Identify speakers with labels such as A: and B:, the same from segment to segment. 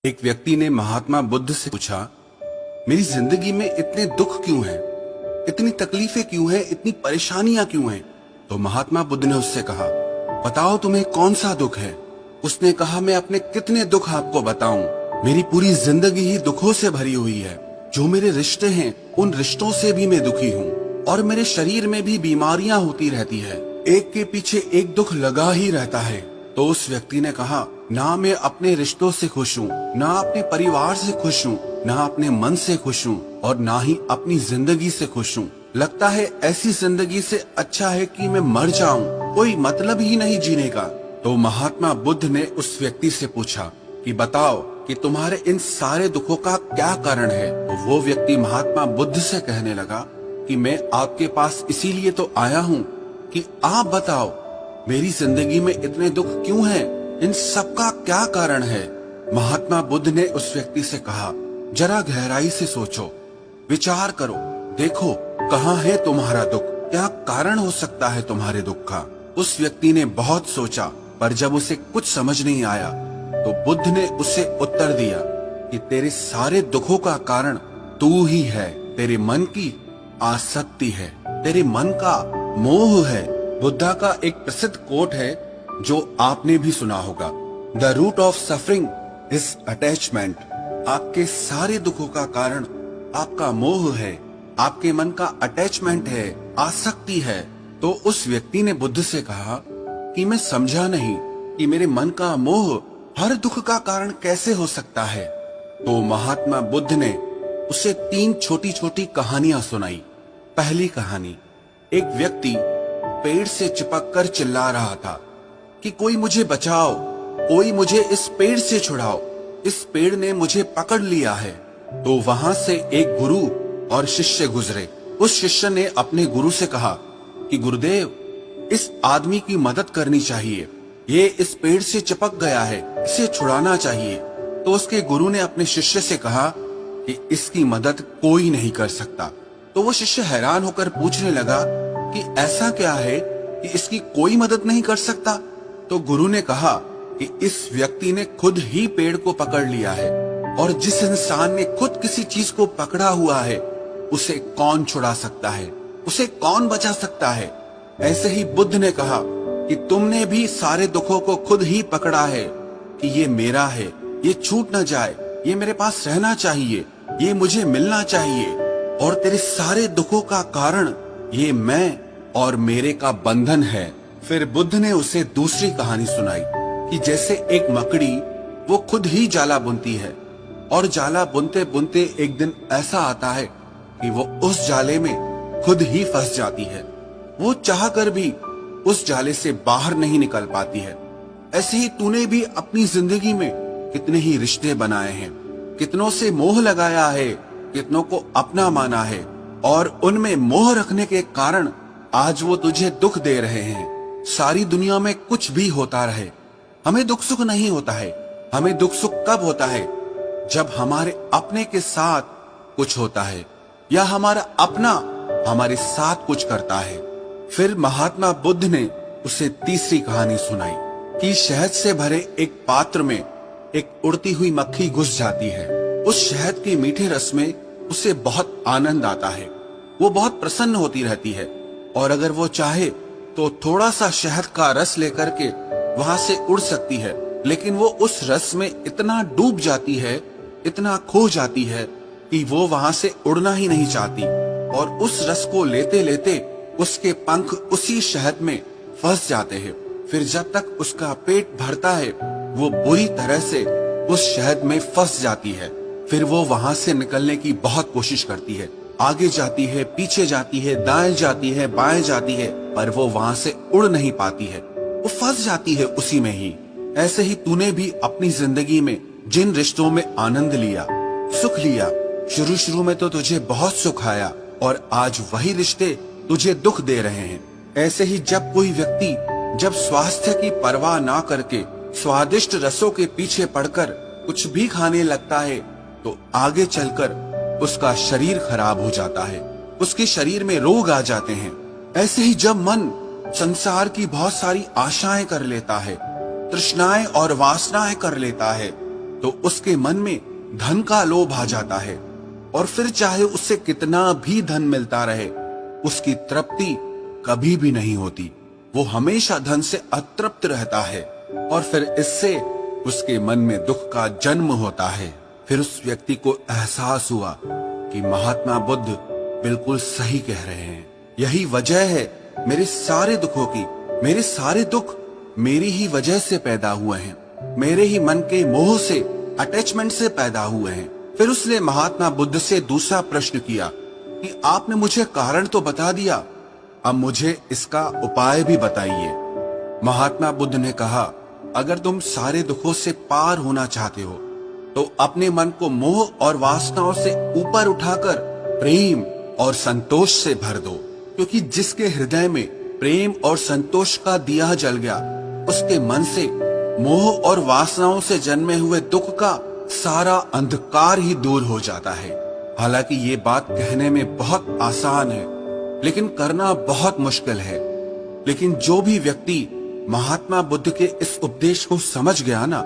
A: एक व्यक्ति ने महात्मा बुद्ध से पूछा, मेरी जिंदगी में इतने दुख क्यों हैं? इतनी तकलीफें क्यों हैं? इतनी परेशानियां क्यों हैं? तो महात्मा बुद्ध ने उससे कहा, बताओ तुम्हें कौन सा दुख है? उसने कहा, मैं अपने कितने दुख आपको बताऊं? मेरी पूरी जिंदगी ही दुखों से भरी हुई है। जो मेरे रिश्ते हैं उन रिश्तों से भी मैं दुखी हूँ और मेरे शरीर में भी बीमारियां होती रहती है। एक के पीछे एक दुख लगा ही रहता है। तो उस व्यक्ति ने कहा, ना मैं अपने रिश्तों से खुश हूँ, ना अपने परिवार से खुश हूँ, ना अपने मन से खुश हूँ और ना ही अपनी जिंदगी से खुश हूँ। लगता है ऐसी जिंदगी से अच्छा है कि मैं मर जाऊं, कोई मतलब ही नहीं जीने का। तो महात्मा बुद्ध ने उस व्यक्ति से पूछा कि बताओ कि तुम्हारे इन सारे दुखों का क्या कारण है? तो वो व्यक्ति महात्मा बुद्ध से कहने लगा कि मैं आपके पास इसीलिए तो आया हूँ कि आप बताओ मेरी जिंदगी में इतने दुख क्यों हैं? इन सब का क्या कारण है? महात्मा बुद्ध ने उस व्यक्ति से कहा, जरा गहराई से सोचो, विचार करो, देखो कहाँ है तुम्हारा दुख? क्या कारण हो सकता है तुम्हारे दुख का? उस व्यक्ति ने बहुत सोचा, पर जब उसे कुछ समझ नहीं आया तो बुद्ध ने उसे उत्तर दिया कि तेरे सारे दुखों का कारण तू ही है। तेरे मन की आसक्ति है, तेरे मन का मोह है। बुद्धा का एक प्रसिद्ध कोट है जो आपने भी सुना होगा, the root of suffering is attachment. आपके सारे दुखों का कारण आपका मोह है, आपके मन का अटैचमेंट है, आसक्ति है। तो उस व्यक्ति ने बुद्ध से कहा कि मैं समझा नहीं कि मेरे मन का मोह हर दुख का कारण कैसे हो सकता है। तो महात्मा बुद्ध ने उसे 3 छोटी छोटी कहानियां सुनाई। पहली कहानी, एक व्यक्ति पेड़ से चिपक कर चिल्ला रहा था कि कोई मुझे बचाओ, कोई मुझे इस पेड़ से छुड़ाओ, इस पेड़ ने मुझे पकड़ लिया है। तो वहां से एक गुरु और शिष्य गुजरे। उस शिष्य ने अपने गुरु से कहा कि गुरुदेव, इस आदमी की मदद करनी चाहिए, ये इस पेड़ से चिपक गया है, इसे छुड़ाना चाहिए। तो उसके गुरु ने अपने शिष्य से कहा कि इसकी मदद कोई नहीं कर सकता। तो वो शिष्य हैरान होकर पूछने लगा कि ऐसा क्या है कि इसकी कोई मदद नहीं कर सकता? तो गुरु ने कहा कि इस व्यक्ति ने खुद ही पेड़ को पकड़ लिया है और जिस इंसान ने खुद किसी चीज को पकड़ा हुआ है उसे कौन छुड़ा सकता है, उसे कौन बचा सकता है? ऐसे ही बुद्ध ने कहा कि तुमने भी सारे दुखों को खुद ही पकड़ा है कि ये मेरा है, ये छूट न जाए, ये मेरे पास रहना चाहिए, ये मुझे मिलना चाहिए। और तेरे सारे दुखों का कारण ये मैं और मेरे का बंधन है। फिर बुद्ध ने उसे दूसरी कहानी सुनाई कि जैसे एक मकड़ी वो खुद ही जाला बुनती है और जाला बुनते बुनते एक दिन ऐसा आता है कि वो उस जाले में खुद ही फंस जाती है। वो चाहकर भी उस जाले से बाहर नहीं निकल पाती है। ऐसे ही तूने भी अपनी जिंदगी में कितने ही रिश्ते बनाए हैं, कितनों से मोह लगाया है, कितनों को अपना माना है और उनमें मोह रखने के कारण आज वो तुझे दुख दे रहे हैं। सारी दुनिया में कुछ भी होता रहे, हमें दुख सुख नहीं होता है। हमें दुख सुख कब होता है? जब हमारे अपने के साथ कुछ होता है या हमारा अपना हमारे साथ कुछ करता है। फिर महात्मा बुद्ध ने उसे तीसरी कहानी सुनाई कि शहद से भरे एक पात्र में एक उड़ती हुई मक्खी घुस जाती है। उस शहद के मीठे रस में उसे बहुत आनंद आता है, वो बहुत प्रसन्न होती रहती है और अगर वो चाहे तो थोड़ा सा शहद का रस लेकर के वहां से उड़ सकती है, लेकिन वो उस रस में इतना डूब जाती है, इतना खो जाती है कि वो वहां से उड़ना ही नहीं चाहती और उस रस को लेते लेते उसके पंख उसी शहद में फंस जाते हैं। फिर जब तक उसका पेट भरता है वो बुरी तरह से उस शहद में फंस जाती है। फिर वो वहां से निकलने की बहुत कोशिश करती है, आगे जाती है, पीछे जाती है, दाएं जाती है, बाएं जाती है, पर वो वहां से उड़ नहीं पाती है, वो फंस जाती है उसी में ही। ऐसे ही तूने भी अपनी जिंदगी में जिन रिश्तों में आनंद लिया, सुख लिया, शुरू शुरू में तो तुझे बहुत सुख आया और आज वही रिश्ते तुझे दुख दे रहे हैं। ऐसे ही जब कोई व्यक्ति जब स्वास्थ्य की परवाह ना करके स्वादिष्ट रसों के पीछे पड़कर कुछ भी खाने लगता है तो आगे चलकर उसका शरीर खराब हो जाता है, उसके शरीर में रोग आ जाते हैं। ऐसे ही जब मन संसार की बहुत सारी आशाएं कर लेता है, तृष्णाएं और वासनाएं कर लेता है, तो उसके मन में धन का लोभ आ जाता है और फिर चाहे उससे कितना भी धन मिलता रहे, उसकी तृप्ति कभी भी नहीं होती। वो हमेशा धन से अतृप्त रहता है और फिर इससे उसके मन में दुख का जन्म होता है। फिर उस व्यक्ति को एहसास हुआ कि महात्मा बुद्ध बिल्कुल सही कह रहे हैं। यही वजह है मेरे सारे दुखों की। मेरे सारे दुख मेरी ही वजह से पैदा हुए हैं, मेरे ही मन के मोह से, अटैचमेंट से पैदा हुए हैं। फिर उसने महात्मा बुद्ध से दूसरा प्रश्न किया कि आपने मुझे कारण तो बता दिया, अब मुझे इसका उपाय भी बताइए। महात्मा बुद्ध ने कहा, अगर तुम सारे दुखों से पार होना चाहते हो तो अपने मन को मोह और वासनाओं से ऊपर उठाकर प्रेम और संतोष से भर दो, क्योंकि जिसके हृदय में प्रेम और संतोष का दिया जल गया, उसके मन से मोह और वासनाओं से जन्मे हुए दुख का सारा अंधकार ही दूर हो जाता है। हालांकि ये बात कहने में बहुत आसान है, लेकिन करना बहुत मुश्किल है। लेकिन जो भी व्यक्ति महात्मा बुद्ध के इस उपदेश को समझ गया ना,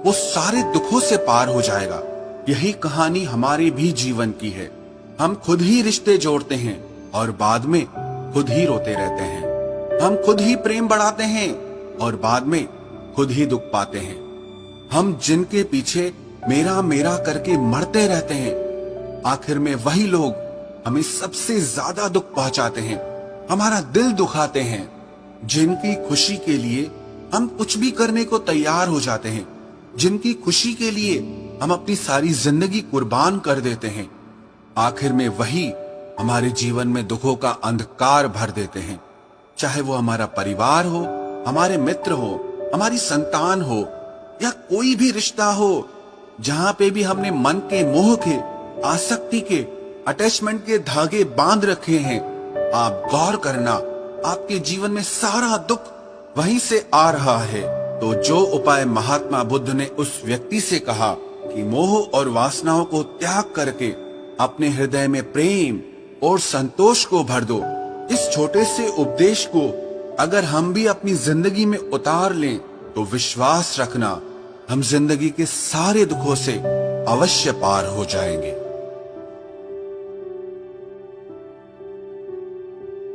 A: वो सारे दुखों से पार हो जाएगा। यही कहानी हमारे भी जीवन की है। हम खुद ही रिश्ते जोड़ते हैं और बाद में खुद ही रोते रहते हैं। हम खुद ही प्रेम बढ़ाते हैं और बाद में खुद ही दुख पाते हैं। हम जिनके पीछे मेरा मेरा करके मरते रहते हैं, आखिर में वही लोग हमें सबसे ज्यादा दुख पहुंचाते हैं, हमारा दिल दुखाते हैं। जिनकी खुशी के लिए हम कुछ भी करने को तैयार हो जाते हैं, जिनकी खुशी के लिए हम अपनी सारी जिंदगी कुर्बान कर देते हैं, आखिर में वही हमारे जीवन में दुखों का अंधकार भर देते हैं। चाहे वो हमारा परिवार हो, हमारे मित्र हो, हमारी संतान हो या कोई भी रिश्ता हो, जहां पे भी हमने मन के मोह के, आसक्ति के, अटैचमेंट के धागे बांध रखे हैं, आप गौर करना, आपके जीवन में सारा दुख वहीं से आ रहा है। तो जो उपाय महात्मा बुद्ध ने उस व्यक्ति से कहा कि मोह और वासनाओं को त्याग करके अपने हृदय में प्रेम और संतोष को भर दो, इस छोटे से उपदेश को अगर हम भी अपनी जिंदगी में उतार लें तो विश्वास रखना, हम जिंदगी के सारे दुखों से अवश्य पार हो जाएंगे।